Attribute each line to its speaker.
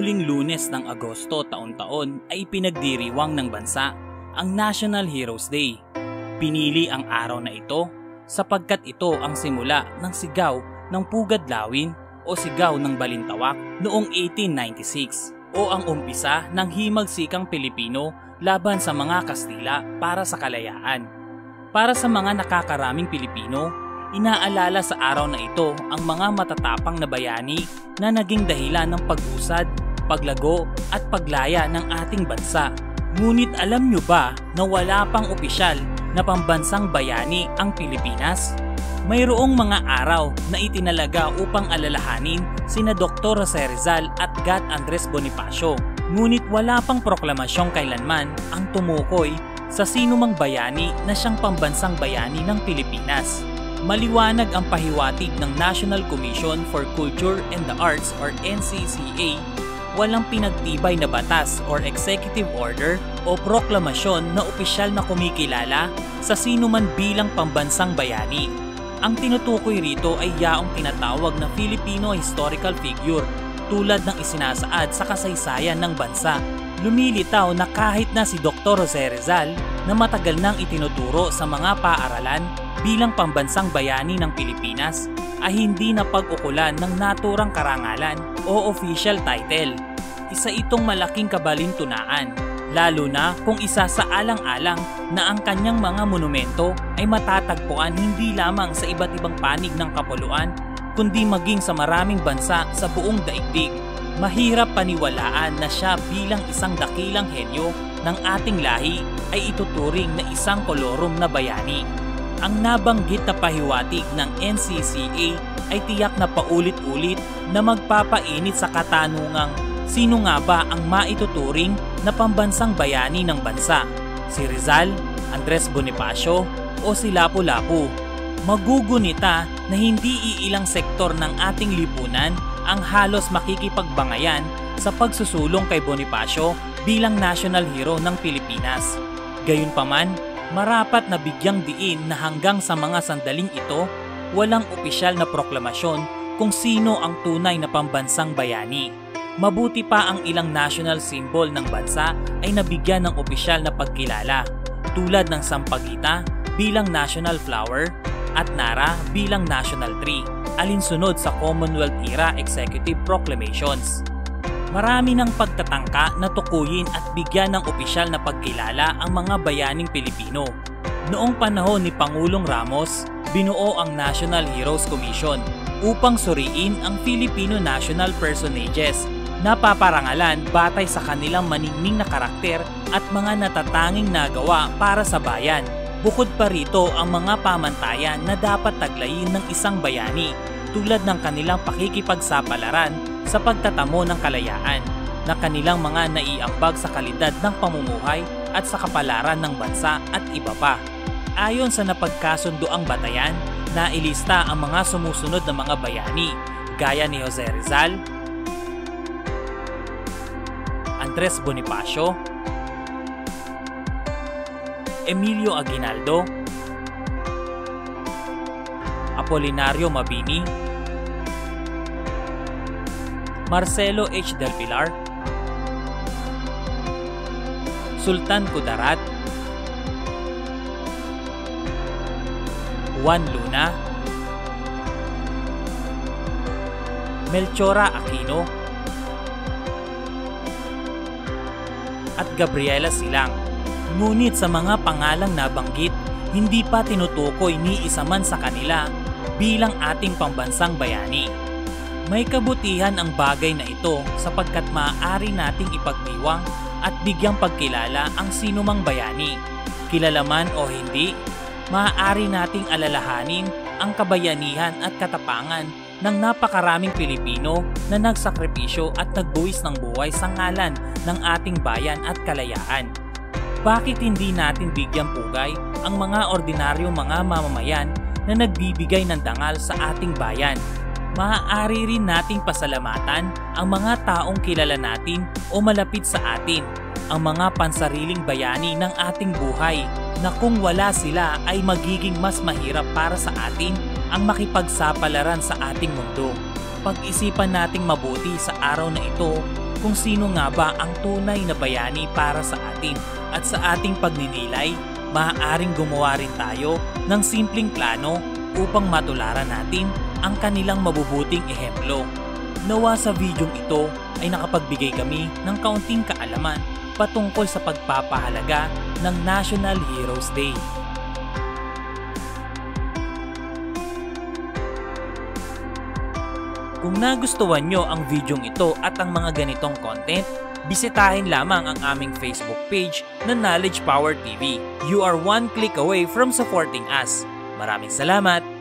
Speaker 1: huling Lunes ng Agosto taon-taon ay pinagdiriwang ng bansa ang National Heroes Day. Pinili ang araw na ito sapagkat ito ang simula ng sigaw ng Pugad Lawin o sigaw ng Balintawak noong 1896 o ang umpisa ng himagsikang Pilipino laban sa mga Kastila para sa kalayaan. Para sa mga nakakaraming Pilipino, inaalala sa araw na ito ang mga matatapang na bayani na naging dahilan ng pag-usad, paglago at paglaya ng ating bansa. Ngunit alam nyo ba na wala pang opisyal na pambansang bayani ang Pilipinas? Mayroong mga araw na itinalaga upang alalahanin sina Dr. Jose Rizal at Gat Andres Bonifacio. Ngunit wala pang proklamasyong kailanman ang tumukoy sa sinumang bayani na siyang pambansang bayani ng Pilipinas. Maliwanag ang pahiwatig ng National Commission for Culture and the Arts or NCCA, walang pinagtibay na batas or executive order o proklamasyon na opisyal na kumikilala sa sinuman bilang pambansang bayani. Ang tinutukoy rito ay yaong tinatawag na Filipino historical figure tulad ng isinasaad sa kasaysayan ng bansa. Lumilitaw na kahit na si Dr. Jose Rizal na matagal nang itinuturo sa mga paaralan bilang pambansang bayani ng Pilipinas ay hindi napag-ukulan ng naturang karangalan o official title. Isa itong malaking kabalintunaan, lalo na kung isa sa alang-alang na ang kanyang mga monumento ay matatagpuan hindi lamang sa iba't ibang panig ng kapuluan kundi maging sa maraming bansa sa buong daigdig. Mahirap paniwalaan na siya bilang isang dakilang henyo ng ating lahi ay ituturing na isang kolorum na bayani. Ang nabanggit na pahiwatig ng NCCA ay tiyak na paulit-ulit na magpapainit sa katanungang sino nga ba ang maituturing na pambansang bayani ng bansa? Si Rizal, Andres Bonifacio o si Lapu-Lapu? Magugunita na hindi iilang sektor ng ating lipunan ang halos makikipagbangayan sa pagsusulong kay Bonifacio bilang national hero ng Pilipinas. Gayunpaman, marapat na bigyang diin na hanggang sa mga sandaling ito, walang opisyal na proklamasyon kung sino ang tunay na pambansang bayani. Mabuti pa ang ilang national symbol ng bansa ay nabigyan ng opisyal na pagkilala, tulad ng sampagita bilang national flower at nara bilang national tree, alinsunod sa Commonwealth era executive proclamations. Marami ng pagtatangka na tukuyin at bigyan ng opisyal na pagkilala ang mga bayaning Pilipino. Noong panahon ni Pangulong Ramos, binuo ang National Heroes Commission upang suriin ang Filipino national personages na paparangalan batay sa kanilang maningning na karakter at mga natatanging nagawa para sa bayan. Bukod pa rito ang mga pamantayan na dapat taglayin ng isang bayani tulad ng kanilang pakikipagsapalaran sa pagtatamo ng kalayaan na kanilang mga naiambag sa kalidad ng pamumuhay at sa kapalaran ng bansa at iba pa. Ayon sa napagkasundoang batayan, nailista ang mga sumusunod na mga bayani gaya ni Jose Rizal, Andres Bonifacio, Emilio Aguinaldo, Apolinario Mabini, Marcelo H. Del Pilar, Sultan Kudarat, Juan Luna, Melchora Aquino, at Gabriela Silang. Ngunit sa mga pangalang nabanggit, hindi pa tinutukoy ni isa man sa kanila bilang ating pambansang bayani. May kabutihan ang bagay na ito sapagkat maaari nating ipagdiwang at bigyang pagkilala ang sinumang bayani. Kilala man o hindi, maaari nating alalahanin ang kabayanihan at katapangan ng napakaraming Pilipino na nagsakripisyo at nagbuwis ng buhay sa ngalan ng ating bayan at kalayaan. Bakit hindi natin bigyang pugay ang mga ordinaryong mga mamamayan na nagbibigay ng dangal sa ating bayan? Maaari rin nating pasalamatan ang mga taong kilala natin o malapit sa atin, ang mga pansariling bayani ng ating buhay na kung wala sila ay magiging mas mahirap para sa atin ang makipagsapalaran sa ating mundo. Pag-isipan nating mabuti sa araw na ito kung sino nga ba ang tunay na bayani para sa atin at sa ating pagninilay, maaaring gumawa rin tayo ng simpleng plano upang matularan natin ang kanilang mabubuting ehemplo. Nawa sa videong ito ay nakapagbigay kami ng kaunting kaalaman patungkol sa pagpapahalaga ng National Heroes Day. Kung nagustuhan nyo ang videong ito at ang mga ganitong content, bisitahin lamang ang aming Facebook page na Knowledge Power TV. You are one click away from supporting us. Maraming salamat!